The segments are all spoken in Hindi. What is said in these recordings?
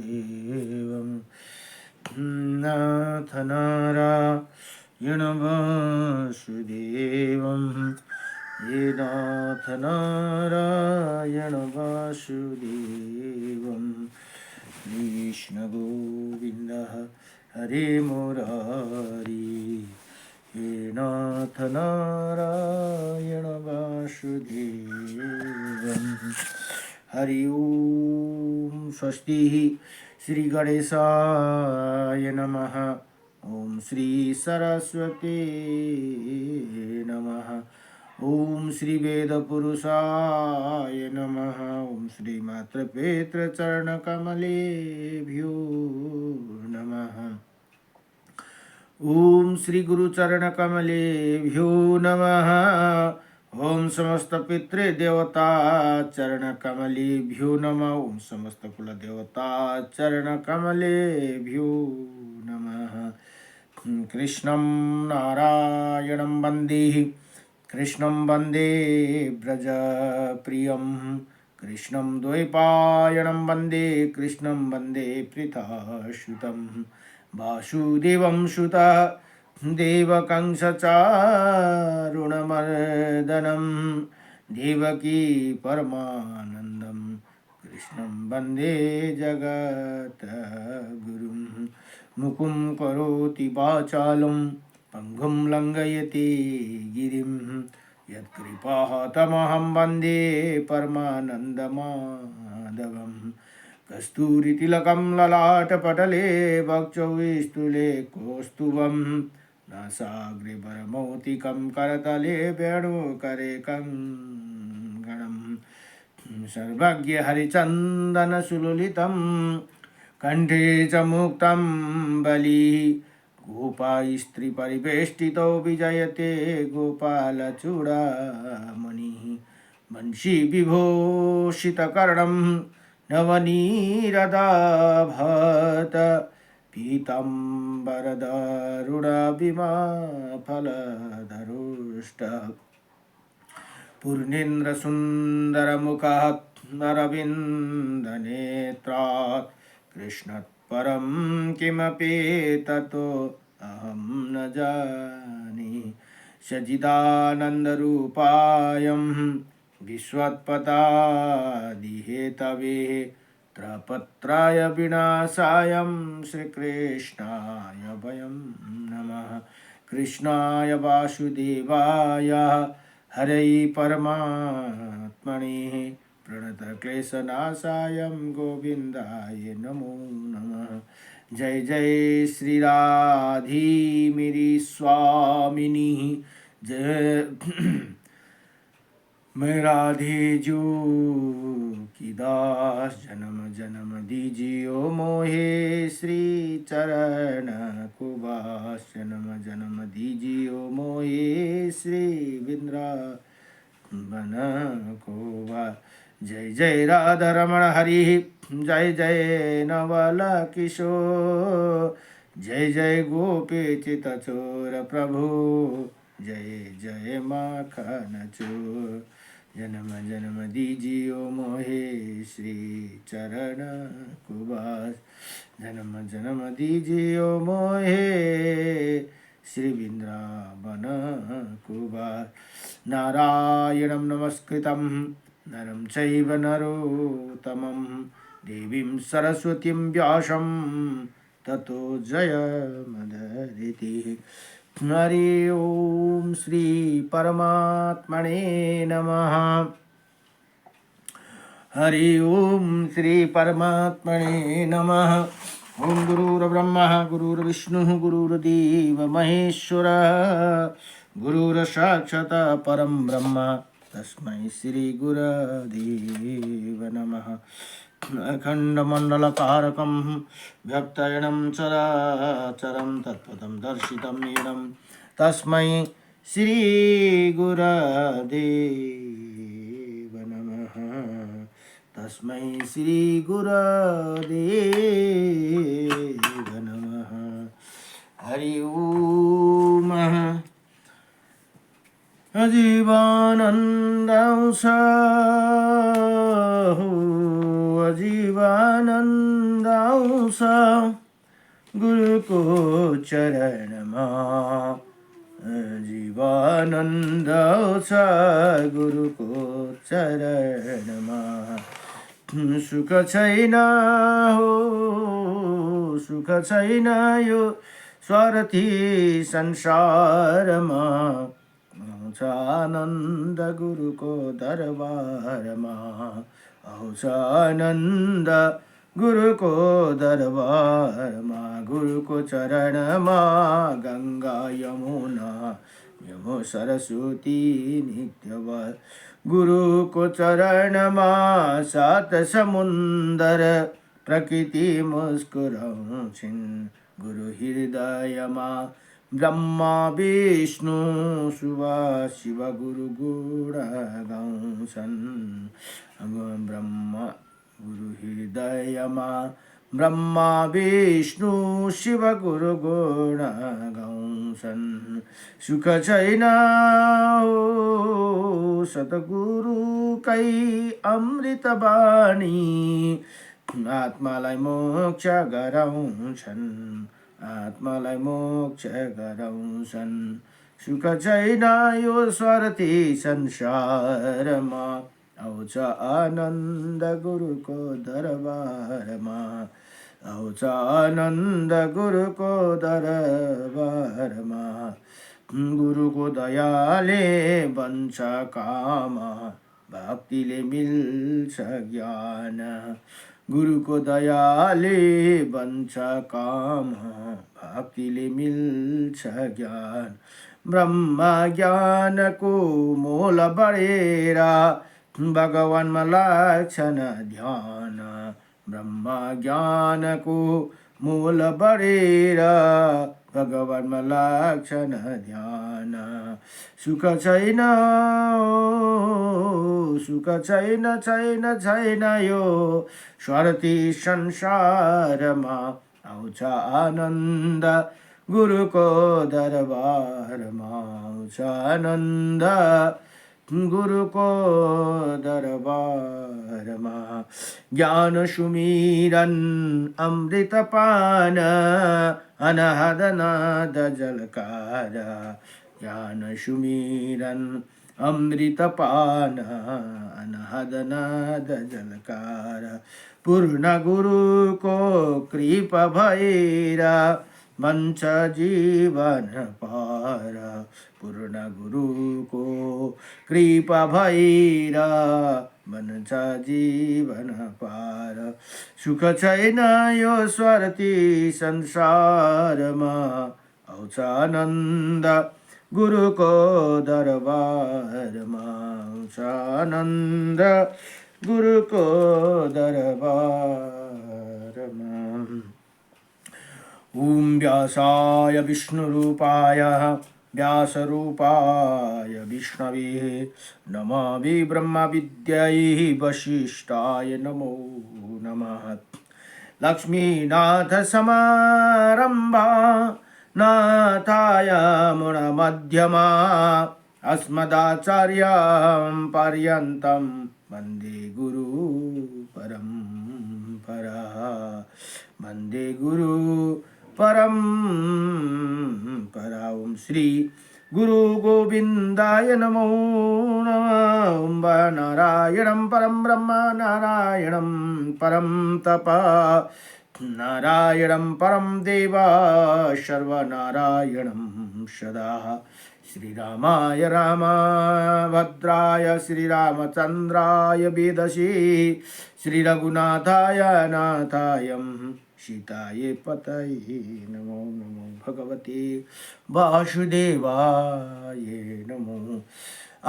वासुदेवं नाथ नारायण वासुदेवं हे नाथ नारायण वासुदेवं कृष्ण गोविंद हरे मुरारी हे नाथ नारायण वासुदेवं हरि ओम स्वस्ति श्री गणेशाय नमः ओम श्री सरस्वती नमः ओम श्री वेद पुरुषाय नमः ओम श्री मात्र पेत्र चरण कमलेभ्यो नमः ओम श्री गुरु चरण कमलेभ्यो नमः ओम समस्त पितृ देवता चरण कमलेभ्यो नमः ओम समस्त कुल देवता चरण कमलेभ्यो नमः कृष्णं नारायणं वन्दे कृष्णं वन्दे व्रजप्रियं कृष्णं द्वैपायनं वन्दे कृष्णं वन्दे पृथासुतं वासुदेवं सुतः देवकंसचारुणमर्दनं देवकी परमानन्दं कृष्णं वन्दे जगद्गुरुं मुकुं करोति वाचालं पंगुं लंघयति गिरिं यत्कृपातमहं वन्दे परमानन्दमाधवं कस्तूरितिलकं ललाटपटले वक्षोस्तुले कौस्तुभं नासाग्रे वरमौक्तिकं करतले वेणुकरे कङ्गणं सर्वज्ञ हरिचन्दनसुललितं कंठे च मुक्तं बली गोपास्त्रीपरिवेष्टितो विजयते गोपालचूडामणिः वंशी विभूषितकर्णं नवनीरदाभत पीताम्बरदारुणविमाफलधरुष्ट पूर्णेन्द्रसुन्दरमुखः अरविन्दनेत्रात् कृष्णात्परं किमपि ततो अहं न जाने सच्चिदानन्दरूपायं विश्वोत्पत्यादिहेतवे त्रयपत्राय विनाशायं श्रीकृष्णाय वयं नमः कृष्णाय वासुदेवाय हरे परमात्मने प्रणतक्लेशनाशाय गोविन्दाय नमो नमः जय जय श्री राधी मेरी स्वामिनी जय मैं राधे जो की दास जन्म जन्म दीजियो मोहे श्री चरण कुबास जन्म जन्म दीजियो मोहे श्री वृंदावन कोवा जय जय राधा रमण हरि जय जय नवल किशोर जय जय गोपी चित चोर प्रभु जय जय माखन चोर जन्म जन्म दीजियो मोहे श्री चरण कुबास जन्म जन्म दीजियो मोहे श्री वृंदावन कुबास नारायणं नमस्कृतं नरं चैव नरोत्तमं देवीं सरस्वतीं व्यासं ततो जयमुदीरयेत् हरि ओम श्री परमात्मने नमः हरि ओम श्री परमात्मने नमः ओम गुरुर्ब्रह्मा गुरुर्विष्णुः गुरुर्देव महेश्वरः गुरुर्साक्षात् परं ब्रह्म तस्मै श्री गुरुदेव नमः अखण्डमण्डलकारकं व्यक्तयनं चराचरं तत्पदं दर्शितं येनं तस्मै श्रीगुरुदेव नमः तस्मै श्रीगुरुदेव नमः हरि ओम अजीवानन्दांश अजीवानन्दा आउँछ गुरुको चरणमा जीवानन्द आउँछ गुरुको चरणमा सुख छैन हो सुख छैन यो स्वार्थी संसारमा आउँछ आनन्द गुरुको दरबारमा आउँछ आनन्द गुरुको दरबारमा गुरुको चरणमा गङ्गा यमुना यमो सरस्वती नित्यवर गुरुको चरणमा सात समुन्दर प्रकृति मुस्कुराउँछिन् गुरु हृदयमा ब्रह्मा विष्णु शिव गुरु गुण गाउँछन् ब्रह्मा गुरु हृदयमा ब्रह्मा विष्णु शिव गुरु गुण गाउँछन् सुख छैन हो सतगुरुकै अमृत बाणी आत्मालाई मोक्ष गराउँछन् आत्मालाई मोक्ष गराउँछन् सुख छैन यो स्वार्थी संसारमा आउँछ आनन्द गुरुको दरबारमा आउँछ आनन्द गुरुको दरबारमा गुरुको दयाले बन्छ काम भक्तिले मिल्छ ज्ञान गुरुको दयाले बन्छ काम भक्तिले मिल्छ ज्ञान ब्रह्म ज्ञानको मोल बढेर भगवानमा लाग्छन् ध्यान ब्रह्म ज्ञानको मूल बढेर भगवानमा लाग्छन् ध्यान सुख छैन सुख छैन छैन छैन यो स्वार्थी संसारमा आउँछ आनन्द गुरुको दरबारमा आउँछ आनन्द गुरुको दरबारमा ज्ञान सुमिरन अमृत पान अनहद नाद जलकार ज्ञान सुमिरन अमृत पान अनहद नाद जलकार पूर्ण गुरुको कृपा भएर बन्छ जीवन पार पूर्ण गुरुको कृपा भएर बन्छ जीवन पार सुख छैन यो स्वार्थी संसारमा आउँछ आनन्द गुरुको दरबारमा आउँछ आनन्द गुरुको दरबारमा ओम व्यासाय विष्णुरूपाय व्यासरूपाय विष्णवे नमामि ब्रह्मविद्यै वसिष्ठाय नमो नमः लक्ष्मीनाथसमारम्भा नाथाय मुनमध्यमा अस्मदाचार्यं पर्यन्तं वन्दे गुरु परम्परा वन्दे गुरु परम्परा ओम श्री गुरु गोविंदाय नमो नमः ओम नारायणं परं ब्रह्म नारायणं परं तप नारायणं परं देव सर्वनारायणं सदा श्रीरामाय रामभद्राय श्रीरामचन्द्राय वेदसे श्रीरघुनाथाय नाथाय सीताये पतये नमो नमो भगवते वासुदेवाय नमो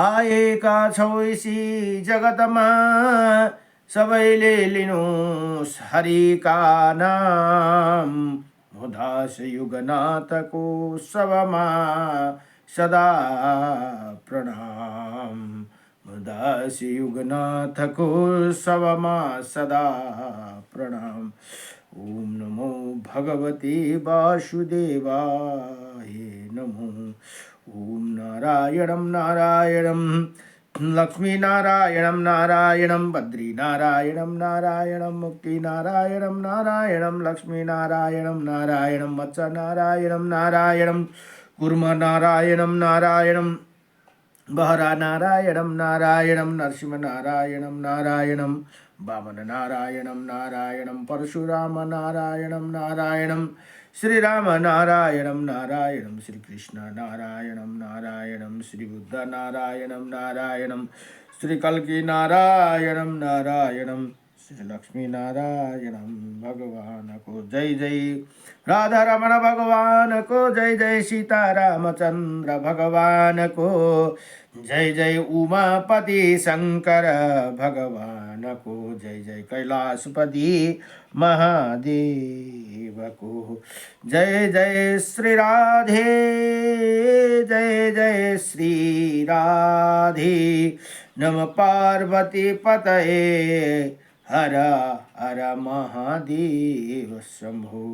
आएका छौसी जगतमा सबैले लिनुहोस् हरिका नाम उदास युगनाथको सबमा सदा प्रणाम उदास युगनाथको सबमा सदा प्रणाम ओम नमो भगवते वासुदेवाय नमो ओम नारायणं नारायणं लक्ष्मी नारायणं नारायणं बद्री नारायणं नारायणं मुक्ति नारायणं नारायणं लक्ष्मी नारायणं नारायणं वत्स नारायणं नारायणं कुर्म नारायणं नारायणं बहरा नारायणं नारायणं नरसिंह नारायणं नारायणं वामन नारायणं नारायणं परशुराम नारायणं नारायणं श्रीराम नारायणं नारायणं श्रीकृष्ण नारायणं नारायणं श्रीबुद्ध नारायणं नारायणं श्रीकल्की नारायणं नारायणं श्री लक्ष्मी नारायणं भगवान को जय जय राधा रमण भगवान को जय जय सीतारामचंद्र भगवान को जय जय उमापति शंकर भगवान को जय जय कैलाशपति महादेव को जय जय श्री राधे जय जय श्री राधे नम पार्वती पतये हर हर महादेव शंभो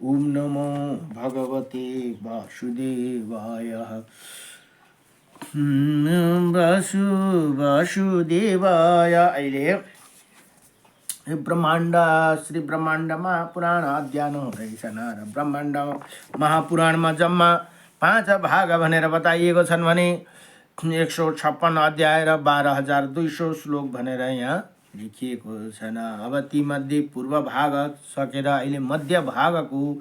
ओम नमो भगवते वासुदेवाय वासुदेवाय। अहिले ब्रह्माण्ड श्री ब्रह्माण्ड महापुराण अध्ययन हुँदैछ र ब्रह्माण्ड महापुराणमा जम्मा 5 भाग भनेर बताइएको छन् भने 156 अध्याय र 12,200 श्लोक भनेर यहाँ लेखिएको छैन। अब तीमध्ये पूर्व भाग सकेर अहिले मध्य भागको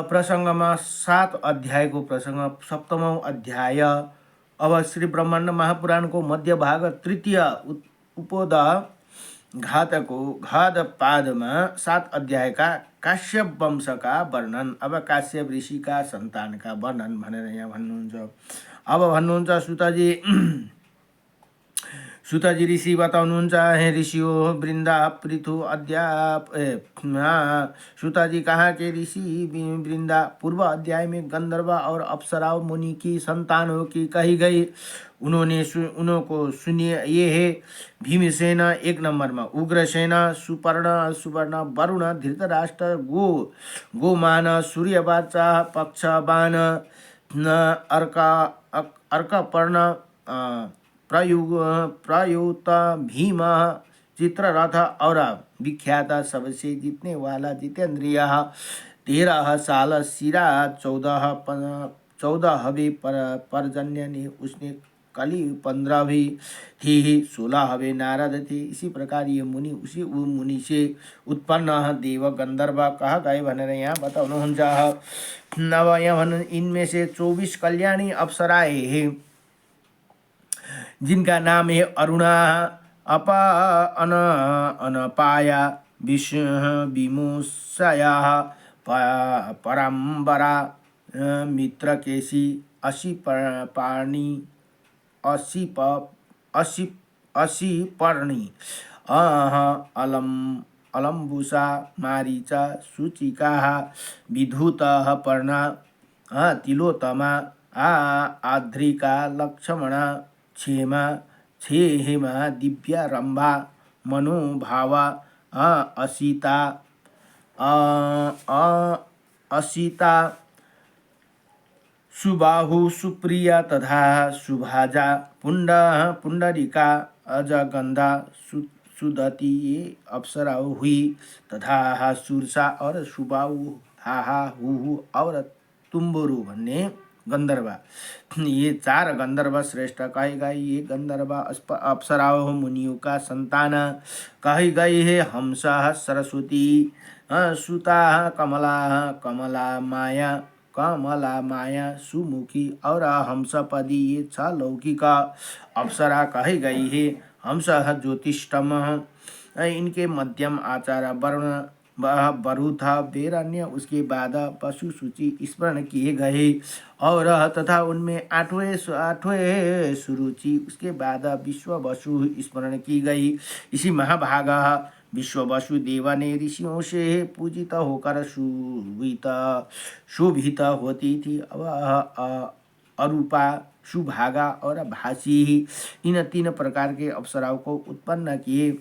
प्रसङ्गमा 7 अध्यायको प्रसङ्ग 7औं अध्याय। अब श्री ब्रह्माण्ड महापुराणको मध्य भाग तृतीय उपोदय घातको घातपादमा 7 अध्यायका काश्यप वंशका वर्णन। अब काश्यप ऋषिका सन्तानका वर्णन भनेर यहाँ भन्नुहुन्छ। अब भन्नुहुन्छ सुतजी ऋषि बताउनुहुन्छ, हे ऋषि हो वृंदा पृथु सुताजी कहा के ऋषि वृंदा पूर्व अध्याय में गंधर्व और अप्सराओं मुनि की संतानों की कही गई। उनको सुनिए, ये है भीमसेन 1 नंबर में, उग्रसेन, सुवर्ण वरुण, धृतराष्ट्र, गोमान, सूर्यवाचा, पक्षबाण, अर्कपर्ण, प्रयुक्त भीम, चित्ररथ और विख्यात सबसे जीतने वाला जितेंद्रिय। 13 साल सिरा 14 हवे परजन्य ने उसने कली 15 भी थी, 16 हवे नारद थे। इसी प्रकार ये मुनि उसी मुनि से उत्पन्न देव गंधर्व कहा गए भनेर यहाँ बताउनुहुन्छ। अब यहाँ भन्नु इनमें से 24 कल्याणी अप्सराएं हैं जिनका नाम है अरुणा, अनपाया, विमुषया, पराम्बरा, मित्रकेशी, असिपर्णी, अलम्बुसा, मारीचा, सूचिका, विधूतः पर्णा, तिलोत्तमा, आद्रिका, लक्ष्मणा, क्षेमा, दिव्या, रंभा, मनोभावा, असिता, सुबाहु, सुप्रिया तथा सुभाजा, पुंडरिका, अजगंधा, सुदती ये अप्सराओं हुई तथा सुरसा और सुबाहु, हाहा, हुहु और तुम्बुरु भन्ने गंधर्व। ये 4 गंधर्व श्रेष्ठ कहे गए। ये गंधर्व अप्सराओं मुनियों का संतान कही गई है। हंस, सरस्वती, सुता, कमला माया, सुमुखी और हंसपदी, ये 6 लौकिक अप्सरा कही गई है। हंस ज्योतिष्ठम, इनके मध्यम आचार वर्ण बरु था, बेरण्य, उसके बाद पशु सूची स्मरण किए गए और तथा उनमें 8वें सुरुचि, उसके बाद विश्व वसु स्मरण की गई। इसी महाभाग विश्व वसुदेव ने ऋषियों से पूजित होकर शोभित होती थी। अब अरूपा, सुभागा और भासी, इन 3 प्रकार के अप्सराओं को उत्पन्न किए।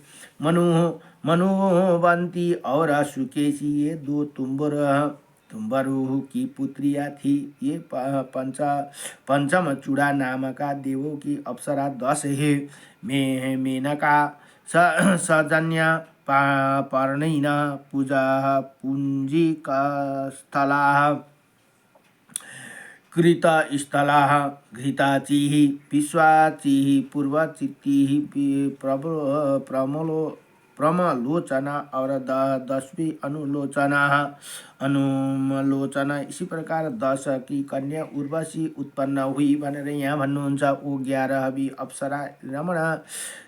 मनोवंती और सुकेशी, ये 2 तुम्बर तुम्बरु की पुत्रिया थी। ये पंचम चूड़ा नाम का देवों की अप्सरा 10 है। मेनका सजन्या पर्णिना पूजा पुंजिका स्थला कृतस्थलाः घृताचिः विश्वाचिः पूर्वचित्तिः प्रमलोचना और 10वीं अनुमलोचना। इसी प्रकार 10 की कन्या उर्वशी उत्पन्न हुई भनेर यहाँ भन्नुहुन्छ। वो 11वीं अप्सरा रमणा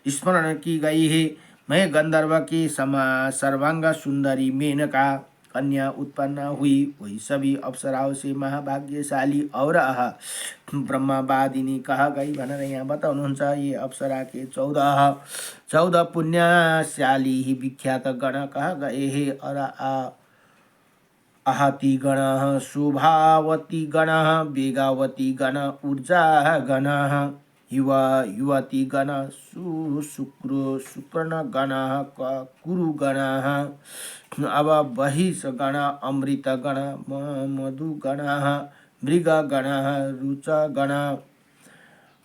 स्मरण की गई है। मैं गंधर्व की सर्वांग सुंदरी मेनका कन्या उत्पन्न हुई। वही सभी अप्सराओं से महाभाग्यशाली और ब्रह्मवादिनी कहा गई भनेर यहाँ बताउनुहुन्छ। ये अप्सरा के 14 पुण्यशाली ही विख्यात गण कहा गए है। और आहति गण, शोभावती गण, वेगावती गण, ऊर्जा गण, युवती गण, शुक्रण गण, कुरु गण, अब बहिष गण, अमृत गण, मधु गण, मृग गण, रुच गण,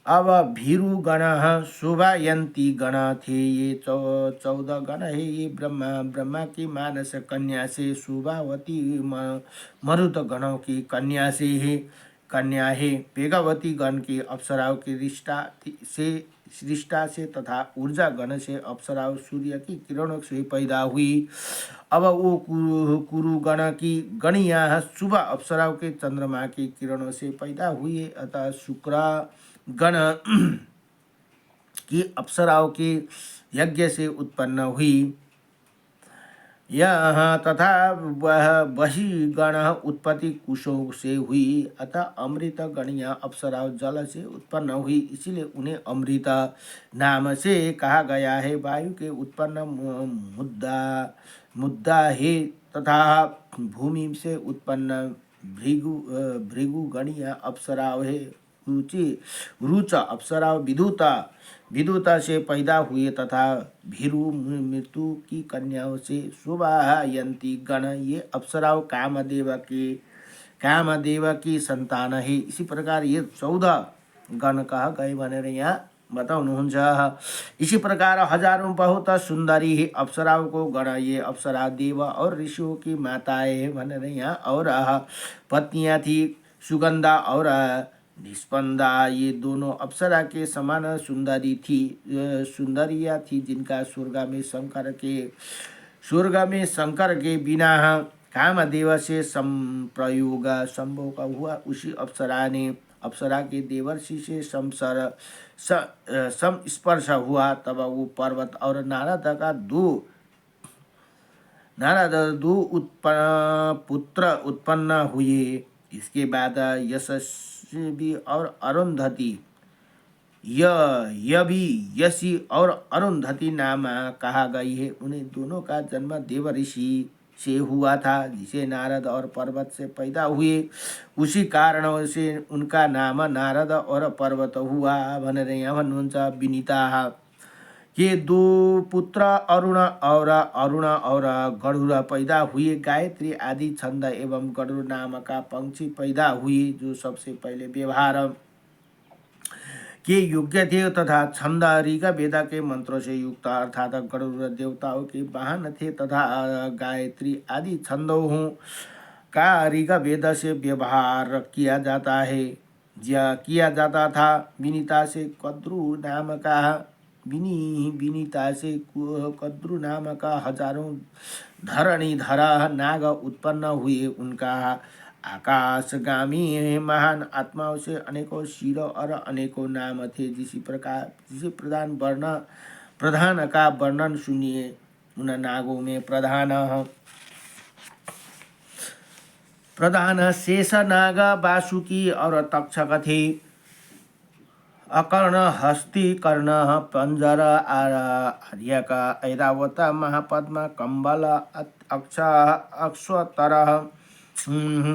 अब भीरु गण, शोभायंती गण थे। ये 14 गण है। ये ब्रह्मा की मानस कन्या से, शोभावती मरुत गणों की कन्या है। वेगवती गण की अप्सराओं की रिष्टा से तथा ऊर्जा गण से अप्सराओं सूर्य की किरणों से पैदा हुई। अब वो कुरु गण की गणिया शुभ अप्सराओं के चंद्रमा की किरणों से पैदा हुई। अतः शुक्र गण की अप्सराओं के यज्ञ से उत्पन्न हुई। यह तथा वह वही गण उत्पत्ति कुशों से हुई। अतः अमृत गणिया अप्सराओं जल से उत्पन्न हुई, इसीलिए उन्हें अमृत नाम से कहा गया है। वायु के उत्पन्न मुद्दा है तथा भूमि से उत्पन्न भृगु गणिया अप्सराओं है। रुच अप्सरा विदुता से पैदा हुए तथा भीरु मृत्यु की कन्याओं से शोभायंती गण। ये अप्सराओं कामदेव की संतान है। इसी प्रकार ये 14 गण कहा गए भनेर यहाँ बताउनुहुन्छ। इसी प्रकार हजारों बहुत सुंदरी है अप्सराओं को गण। ये अप्सरा देव और ऋषियों की माताएं भनेर यहाँ और पत्नियां थी। सुगंधा और निष्पंदा ये दोनों अप्सरा के समान सुंदरिया थी, जिनका स्वर्ग में शंकर के बिना कामदेव से संप्रयोग संभोग हुआ। उसी अप्सरा के देवर्षि से संस्पर्श हुआ। तब वो पर्वत और नारद दो पुत्र उत्पन्न हुए। इसके बाद यशस्वी और अरुंधति यशी और अरुंधति नाम कहा गई है। उन्हें दोनों का जन्म देवर्षि से हुआ था, जिसे नारद और पर्वत से पैदा हुए। उसी कारण से उनका नाम नारद और पर्वत हुआ भनेर यहाँ भन्नुहुन्छ। विनीता के 2 पुत्र अरुण और गरुड़ पैदा हुए। गायत्री आदि छंद एवं गरुड़ नाम का पंक्षी पैदा हुए, जो सबसे पहले व्यवहार के योग्य थे तथा छंद ऋग वेद के मंत्रों से युक्त, अर्थात गरुड़ देवताओं के वाहन थे तथा गायत्री आदि छंदों का ऋग वेद से व्यवहार किया जाता था। विनीता से कद्रु नाम का हजारों धरणीधर नाग उत्पन्न हुए। उनका आकाशगामी महान आत्माओं से अनेकों सिर और अनेकों नाम थे। जिस प्रधान का वर्णन सुनिए। उन नागों में प्रधान शेष नाग, वासुकी और तक्षक थे। अकर्ण, हस्ती, कर्ण, पंजर, आर्यक, ऐरावत, महापद्म, कंबल, अक्षतर,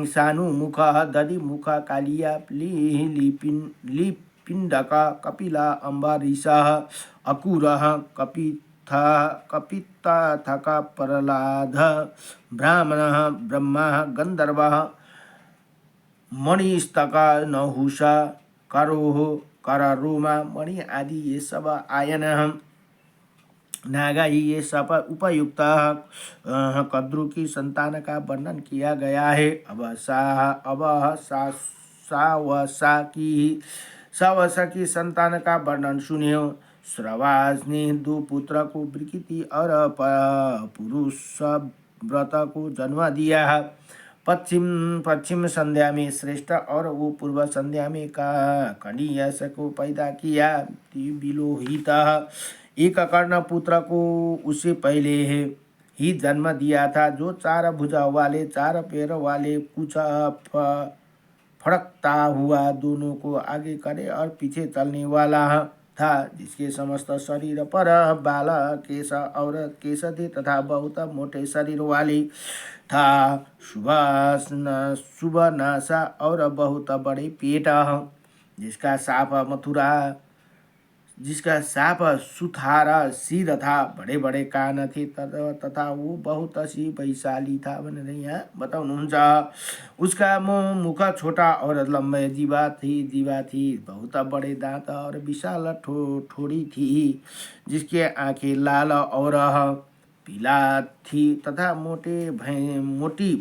सानुमुख, दधिमुख, कालिया, लिपिंडक, कपिला, अम्बरीश, अकुर, कपित्थक प्रहलाद ब्राह्मण ब्रह्मा गंधर्व मणिस्तक नहुषा करोह करारुमा मणि आदि ये सब आयन नागा ये सब उपयुक्त कद्रु की संतान का वर्णन किया गया है। सावसा की संतान का वर्णन सुनियो। श्रवास ने 2 पुत्र को ब्रिकिति और पुरुष व्रत को जन्म दिया। पश्चिम संध्या में श्रेष्ठ और वो पूर्व संध्या में का कनियस को पैदा किया। विलोहित एक कर्ण पुत्र को उससे पहले ही जन्म दिया था, जो 4 भुजा वाले 4 पैर वाले कुछ फड़कता हुआ दोनों को आगे करे और पीछे चलने वाला था, जिसके समस्त शरीर पर बाल केश और केश थे तथा बहुत मोटे शरीर वाली था। शुभ नासा और बहुत बड़े पेट, जिसका साफ सुथारा सिर था, बड़े बड़े कान थे तथा वो बहुत सी वैशाली था भनेर यहाँ बताउनुहुन्छ। उसका मुख छोटा और लंबे जीवा थी, बहुत बड़े दांत और विशाल ठोड़ी थी, जिसके आंखें लाल और पीला थी तथा मोटी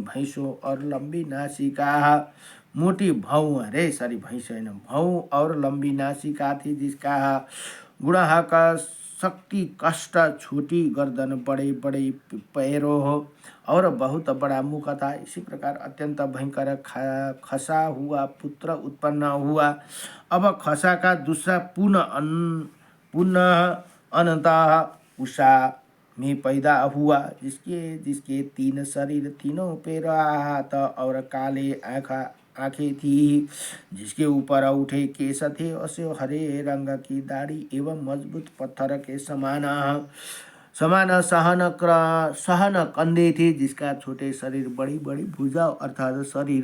भैंसों और लंबी नासिका, मोटी भौं अरे सॉरी भैंस होइन, भौं और लंबी नासिका थी, जिसका गुणा का शक्ति कष्ट, छोटी गर्दन, बड़े बड़े पैरों और बहुत बड़ा मुख था। इसी प्रकार अत्यंत भयंकर खसा हुआ पुत्र उत्पन्न हुआ। अब खसा का दूसरा पुनः अनंत उषा में पैदा हुआ, जिसके 3 शरीर, तीनों पैर, हाथ और काले आंखें थी, जिसके ऊपर उठे केश थे और हरे रंग की दाढ़ी एवं मजबूत पत्थर के समान सहन कंधे थे, जिसका छोटे शरीर बड़ी बड़ी भुजा अर्थात शरीर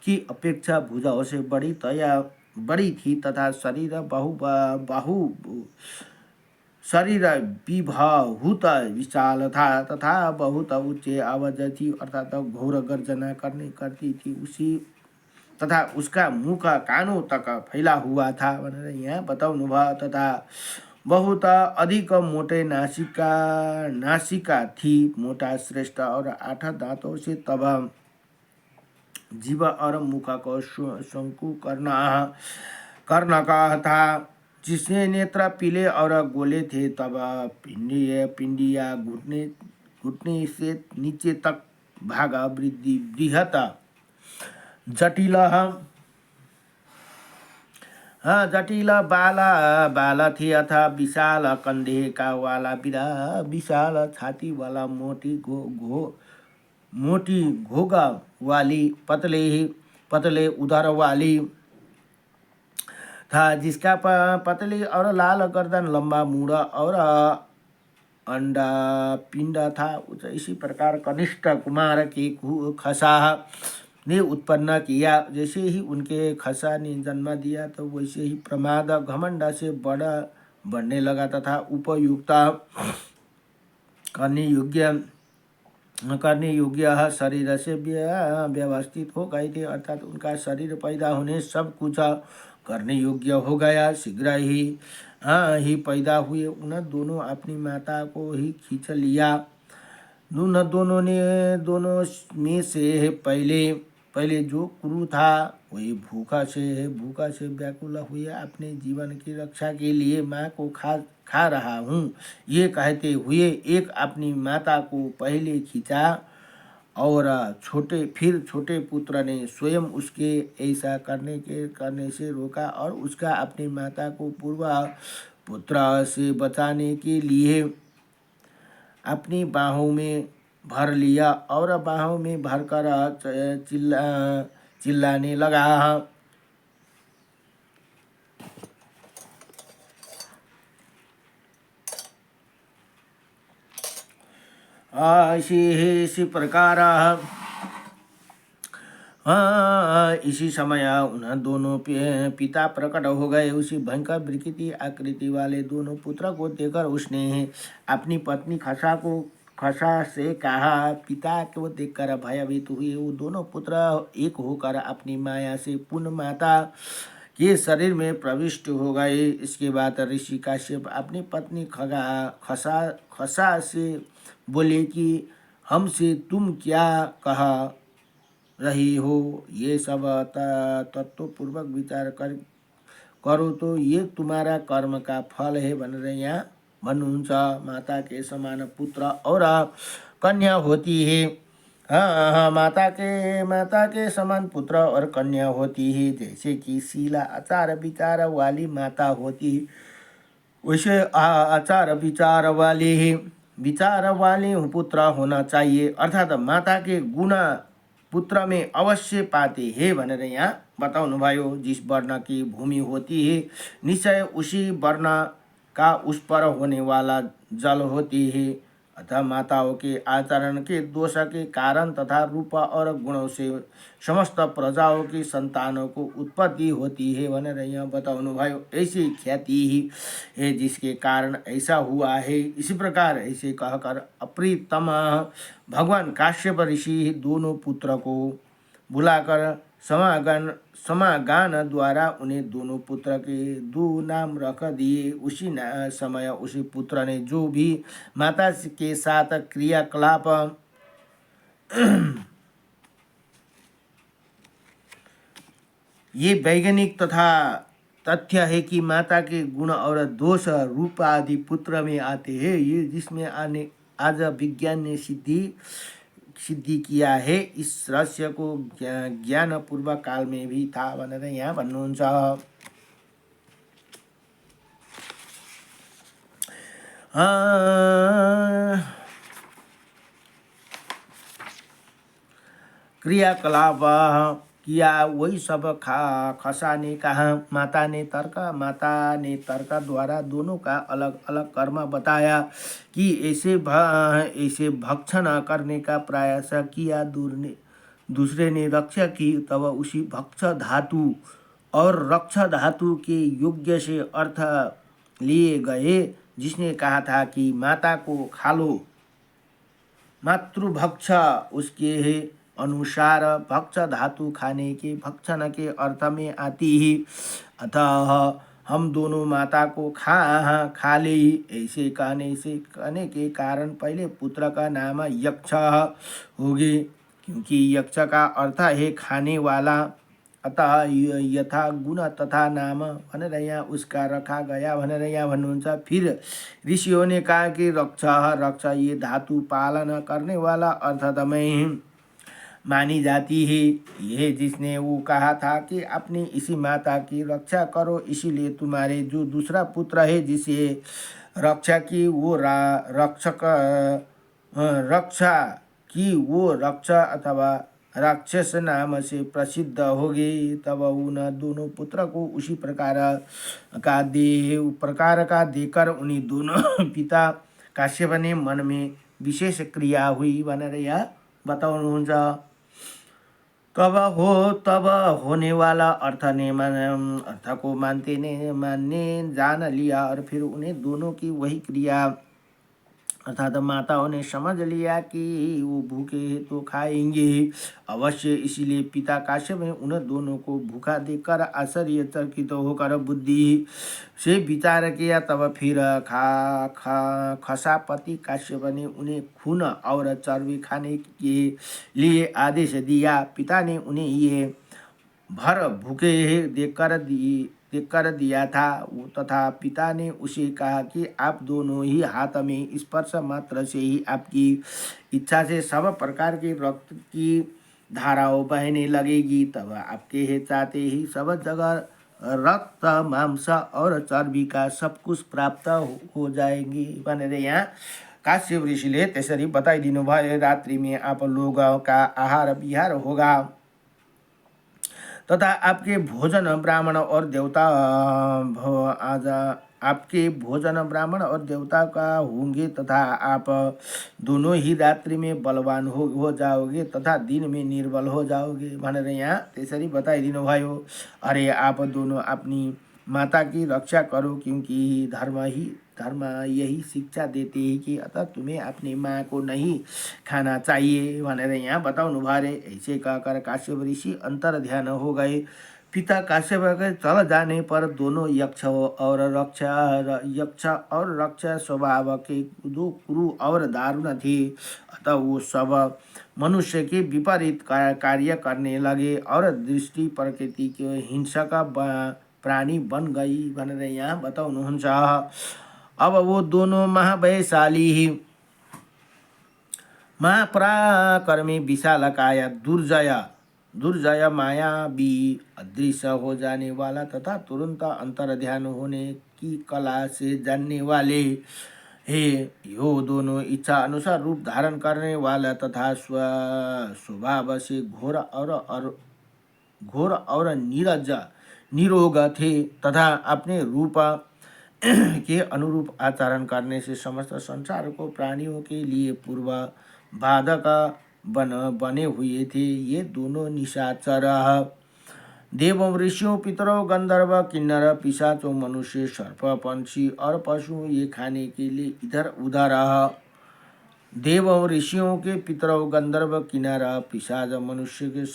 की अपेक्षा भुजाओं से बड़ी थी तथा शरीर विभूत विशाल था तथा बहुत उच्च आवाज थी अर्थात घोर गर्जना करती थी उसी तथा उसका मुख कानों तक फैला हुआ था भनेर यहाँ बताउनु भयो। तथा बहुत अधिक मोटे नासिका थी, मोटा श्रेष्ठ और 8 दांतों से तब जीव और मुख को शंकु कर्ण का था, जिसने नेत्र पीले और गोले थे। तब पिंडिया घुटने से नीचे तक भाग बृहत जटिल बाला थे अथा विशाल कंधे का वाला विशाल छाती वाला मोटी घोगा वाली पतले उदर वाली था, जिसका पतली और लाल गर्दन, लंबा मुंड और अंडा पिंड था। इसी प्रकार कनिष्ठ कुमार के खसा ने उत्पन्न किया। जैसे ही उनके खसा ने जन्म दिया तो वैसे ही प्रमाद घमंड से बढ़ने लगा तथा उपयुक्त करने योग्य शरीर से व्यवस्थित हो गए थे, अर्थात उनका शरीर पैदा होने सब कुछ करने योग्य हो गया। शीघ्र ही पैदा हुए उन दोनों अपनी माता को ही खींच लिया। उन दोनों में से पहले जो कुरु था वही भूखा से व्याकुल हुए अपने जीवन की रक्षा के लिए माँ को खा रहा हूँ ये कहते हुए एक अपनी माता को पहले खींचा और छोटे पुत्र ने स्वयं उसके ऐसा करने से रोका और उसका अपनी माता को पूर्व पुत्र से बचाने के लिए अपनी बाहों में भर लिया और बाहों में भरकर चिल्लाने लगा। इसी प्रकार हाँ, इसी समय उन दोनों पिता प्रकट हो गए। उसी भयंकर विकृति आकृति वाले दोनों पुत्र को देखकर उसने अपनी पत्नी खसा से कहा। पिता को देखकर भयभीत हुए वो दोनों पुत्र एक होकर अपनी माया से पुनः माता के शरीर में प्रविष्ट हो गए। इसके बाद ऋषि काश्यप अपनी पत्नी खसा से बोले कि हमसे तुम क्या कहा रही हो, ये सब तत्वपूर्वक विचार करो तो ये तुम्हारा कर्म का फल है भनेर यहाँ भन्नुहुन्छ। माता के समान पुत्र और कन्या होती है। हाँ, माता के समान पुत्र और कन्या होती है। जैसे कि शीला आचार विचार वाली माता होती है, वैसे आचार विचार वाले पुत्र होना चाहिए। अर्थात माता के गुण पुत्र में अवश्य पाते हैं भनेर यहाँ बताउनु भयो। जिस वर्ण की भूमि होती है निश्चय उसी वर्ण का उस पर होने वाला जल होती है। अतः माताओं के आचरण के दोष के कारण तथा रूप और गुणों से समस्त प्रजाओं की संतानों को उत्पत्ति होती है भनेर यहाँ बताउनु भयो। ऐसी ख्याति ही है जिसके कारण ऐसा हुआ है। इसी प्रकार ऐसे कहकर अप्रीतम भगवान काश्यप ऋषि दोनों पुत्र को बुलाकर समागान द्वारा उन्हें दोनों पुत्र के दो नाम रख दिए। उसी समय उसी पुत्र ने जो भी माता के साथ क्रियाकलाप ये वैज्ञानिक तथा तथ्य है कि माता के गुण और दोष रूप आदि पुत्र में आते हैं। ये जिसमें आज विज्ञान ने सिद्धि किया है। इस रहस्य को ज्ञान पूर्व काल में भी था भनेर यहाँ भन्नुहुन्छ। क्रियाकलाप किया वही सब खसा ने कहा। माता ने तर्क द्वारा दोनों का अलग अलग कर्म बताया कि ऐसे भक्षण करने का प्रयास किया। दूसरे ने रक्षा की, तब उसी भक्ष धातु और रक्षा धातु के योग्य से अर्थ लिए गए। जिसने कहा था कि माता को खा लो, मातृभक्ष उसके अनुसार भक्ष धातु खाने के भक्षण के अर्थ में आती है। अतः हम दोनों माता को खा ले। ऐसे कहने के कारण पहले पुत्र का नाम यक्ष होगी, क्योंकि यक्ष का अर्थ है खाने वाला। अतः यथा गुण तथा नाम भनेर यहाँ उसका रखा गया भनेर यहाँ भन्नुहुन्छ। फिर ऋषियों ने कहा कि रक्षा ये धातु पालन करने वाला अर्थतमय मानी जाती है। यह जिसने वो कहा था कि अपनी इसी माता की रक्षा करो, इसीलिए तुम्हारे जो दूसरा पुत्र है जिसे रक्षा की वो रक्षा अथवा राक्षस नाम से प्रसिद्ध होगी। तब उन दोनों पुत्र को उसी प्रकार का देकर उन्हीं दोनों पिता काश्यप ने मन में विशेष क्रिया हुई भनेर यहाँ बताउनुहुन्छ। तब होने वाला अर्थ को मानने जान लिया और फिर उन्हें दोनों की वही क्रिया अर्थात माताओं ने समझ लिया कि वो भूखे हैं तो खाएंगे अवश्य। इसीलिए पिता काश्यप ने उन दोनों को भूखा देखकर आश्चर्यचकित होकर बुद्धि से विचार किया। तब फिर खसापति काश्यप ने उन्हें खून और चर्बी खाने के लिए आदेश दिया। पिता ने उन्हें ये भर भूखे देखकर दिया था। तथा पिता ने उसे कहा कि आप दोनों ही हाथ में स्पर्श मात्र से ही आपकी इच्छा से सब प्रकार के रक्त की धाराओं बहने लगेगी। तब आपके चाहते ही सब जगह रक्त मांस और चर्बी का सब कुछ प्राप्त हो जाएगी भनेर यहाँ काश्यप ऋषिले त्यसरी बताइदिनु भयो। रात्रि में आप लोगों का आहार विहार होगा तथा आपके भोजन ब्राह्मण और देवता आपके भोजन ब्राह्मण और देवता का होंगे तथा आप दोनों ही रात्रि में बलवान हो जाओगे तथा दिन में निर्बल हो जाओगे भनेर यहाँ त्यसरी बताइदिनु भयो। अरे आप दोनों अपनी माता की रक्षा करो क्योंकि धर्म यही शिक्षा देते हैं कि अतः तुम्हें अपनी माँ को नहीं खाना चाहिए भनेर यहाँ बताउनु भयो अरे। ऐसे कहकर काश्यप ऋषि अंतर ध्यान हो गए। पिता काश्यप के चल जाने पर दोनों यक्ष और रक्षा स्वभाव के दो क्रूर और दारुण थे। अतः वो सब मनुष्य के विपरीत कार्य करने लगे और दृष्टि प्रकृति के हिंसक प्राणी बन गई भनेर यहाँ बताउनुहुन्छ। अब वो दोनों महाबलशाली महापराक्रमी विशालकाय दुर्जय मायावी अदृश्य हो जाने वाला तथा तुरंत अंतर ध्यान होने की कला से जानने वाले हे यो दोनों इच्छा अनुसार रूप धारण करने वाला तथा स्वभाव से घोर और निरोग थे तथा अपने रूप के अनुरूप आचरण करने से समस्त संसार को प्राणियों के लिए पूर्व बाधक बने हुए थे। ये दोनों निशाचर देवों ऋषियों पितरों गंधर्व किन्नर पिशाचों मनुष्य सर्प पंछी और पशु ये खाने के लिए इधर उधर देवों ऋषियों के पितरों गंधर्व किन्नर पिशाच मनुष्य के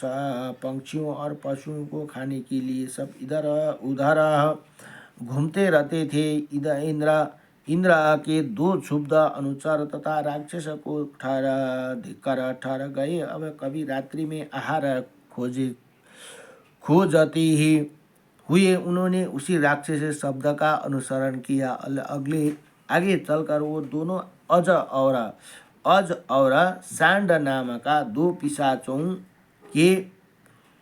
पंछियों और पशुओं को खाने के लिए सब इधर उधर घूमते रहते थे। इंद्र के दो क्षुब्ध अनुचर तथा राक्षस को ठहर गए। अब कभी रात्रि में आहार खोजते ही हुए उन्होंने उसी राक्षस शब्द का अनुसरण किया। आगे चलकर वो दोनों अज और सांड नाम का दो पिशाचों के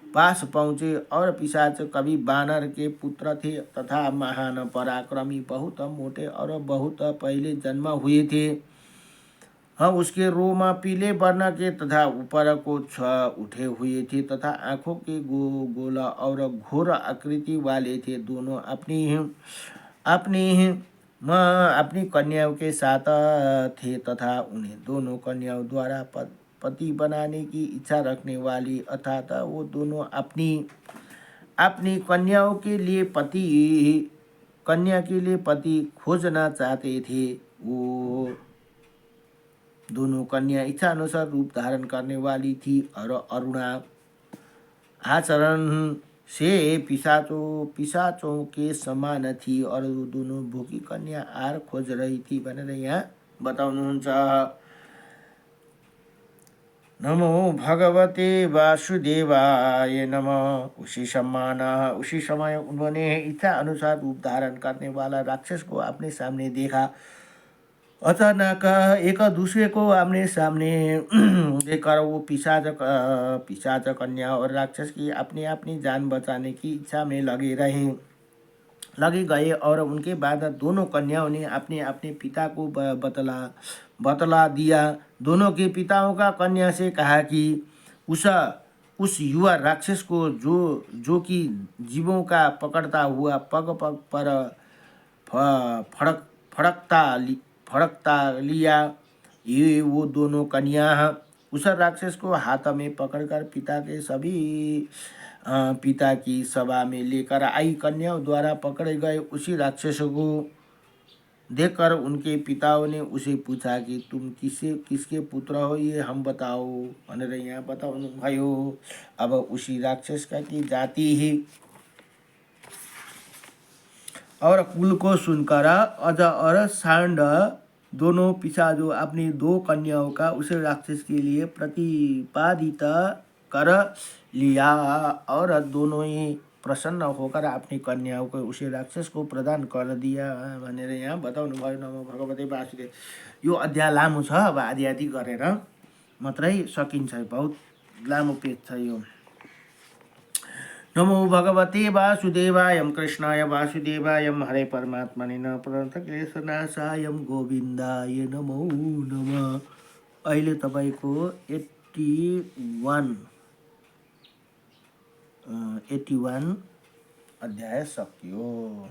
पास पहुँचे और पिशाच कवि बानर के पुत्र थे तथा महान पराक्रमी बहुत मोटे और बहुत पहले जन्म हुए थे। हाँ, उसके रोमा पीले वर्ण के तथा ऊपर को उठे हुए थे तथा आँखों के गोला और घोर आकृति वाले थे। दोनों अपनी कन्याओं के साथ थे तथा उन्हें दोनों कन्याओं द्वारा पति बनाने की इच्छा रखने वाली अर्थात वो दोनों अपनी कन्याओं के लिए पति खोजना चाहते थे। वो दोनों कन्या इच्छा अनुसार रूप धारण करने वाली थी और अरुणा आचरण से पिशाचों के समान थी और वो दोनों भूखी कन्या आहार खोज रही थी भनेर यहाँ बताउनुहुन्छ। नमो भगवते वासुदेवाय नमः। उसी समय उन्होंने इच्छा अनुसार रूप धारण करने वाला राक्षस को अपने सामने देखा। अचानक एक दूसरे को आमने सामने देखकर वो पिशाच कन्या और राक्षस की अपनी जान बचाने की इच्छा में लगे गए और उनके बाद दोनों कन्याओं ने अपने पिता को बतला दिया। दोनों के पिताओं का कन्या से कहा कि उस युवा राक्षस को जो कि जीवों का पकड़ता हुआ पग पर फड़कता लिया। ये वो दोनों कन्या उस राक्षस को हाथ में पकड़कर पिता की सभा में लेकर आई। कन्याओं द्वारा पकड़े गए उसी राक्षस को देखकर उनके पिताओं ने उसे पूछा कि तुम किसके पुत्र हो, ये हम बताओ भनेर यहाँ बताउनु भयो। अब उसी राक्षस का की जाति ही और कुल को सुनकर अज और सांड दोनों पिशाचों अपनी दो कन्याओं का उस राक्षस के लिए प्रतिपादित कर लिया और दोनों ही प्रसन्न होकर अपनी कन्याओं को उसे राक्षस को प्रदान कर दिया भनेर यहाँ बताउनु भयो। नमो भगवते वासुदेव। यो अध्याय लामो छ, अब आदि गरेर मात्रै सकिन्छ, बहुत लामो पेज छ यो। नमो भगवते वासुदेवाय कृष्णाय वासुदेवाय हरे परमात्मने प्रणतक्लेशनाशाय गोविन्दाय नमो नमः। अहिले तपाईको 81 अध्याय सकियो।